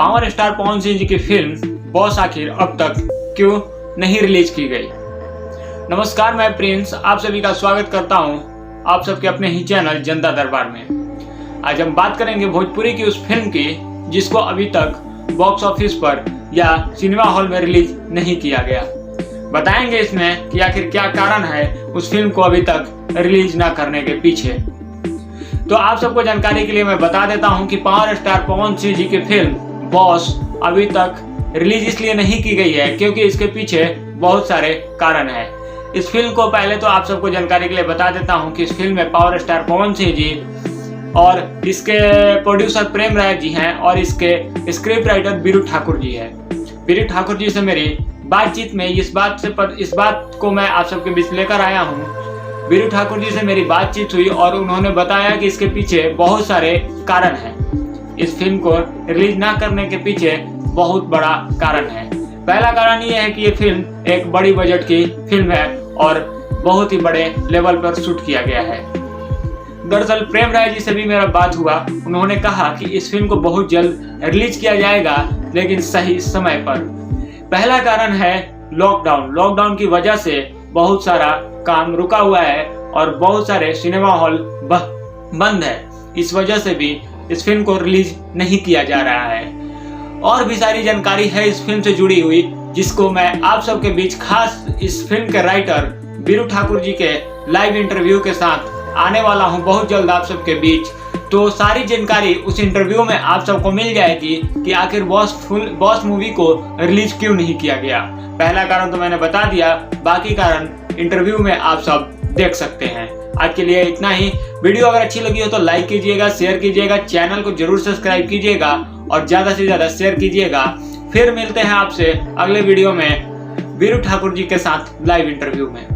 Power star Pawan Singh ji की film boss आखिर अब तक क्यों नहीं रिलीज की गई। नमस्कार, मैं प्रिंस आप सभी का स्वागत करता हूं आप सबके अपने ही चैनल जनता दरबार में। आज हम बात करेंगे भोजपुरी की उस फिल्म की जिसको अभी तक बॉक्स ऑफिस पर या सिनेमा हॉल में रिलीज नहीं किया गया। बताएंगे इसमें कि आखिर क्या कारण है उस फिल्म को अभी तक रिलीज ना करने के पीछे। तो आप सबको जानकारी के लिए मैं बता देता हूं कि पावर स्टार पवन सिंह जी की फिल्म बॉस अभी तक रिलीज इसलिए नहीं की गई है क्योंकि इसके पीछे बहुत सारे कारण हैं। इस फिल्म को पहले तो आप सबको जानकारी के लिए बता देता हूं कि इस फिल्म में पावर स्टार पवन सिंह जी और इसके प्रोड्यूसर प्रेम राय जी हैं और इसके स्क्रिप्ट राइटर बीरू ठाकुर जी हैं। बीरू ठाकुर जी से मेरी बातचीत में इस बात को मैं आप सबके बीच लेकर आया हूं। बीरू ठाकुर जी से मेरी बातचीत हुई और उन्होंने बताया कि इसके पीछे बहुत सारे कारण हैं। इस फिल्म को रिलीज ना करने के पीछे बहुत बड़ा कारण है। पहला कारण ये है कि ये फिल्म एक बड़ी बजट की फिल्म है और बहुत ही बड़े लेवल पर शूट किया गया है। दरअसल प्रेम राय जी से भी मेरा बात हुआ, उन्होंने कहा कि इस फिल्म को बहुत जल्द रिलीज किया जाएगा लेकिन सही समय पर। पहला कारण है लॉकडाउन की वजह से बहुत सारा काम रुका हुआ है और बहुत सारे सिनेमा हॉल बंद है। इस वजह से भी इस फिल्म को रिलीज नहीं किया जा रहा है। और भी सारी जानकारी है इस फिल्म से जुड़ी हुई जिसको मैं आप सबके बीच खास इस फिल्म के राइटर बीरू ठाकुर जी के लाइव इंटरव्यू के साथ आने वाला हूं बहुत जल्द आप सबके बीच। तो सारी जानकारी उस इंटरव्यू में आप सबको मिल जाएगी कि आखिर बॉस मूवी को रिलीज क्यों नहीं किया गया। पहला कारण तो मैंने बता दिया, बाकी कारण इंटरव्यू में आप सब देख सकते हैं। आज के लिए इतना ही। वीडियो अगर अच्छी लगी हो तो लाइक कीजिएगा, शेयर कीजिएगा, चैनल को जरूर सब्सक्राइब कीजिएगा और ज्यादा से ज्यादा शेयर कीजिएगा। फिर मिलते हैं आपसे अगले वीडियो में बीरू ठाकुर जी के साथ लाइव इंटरव्यू में।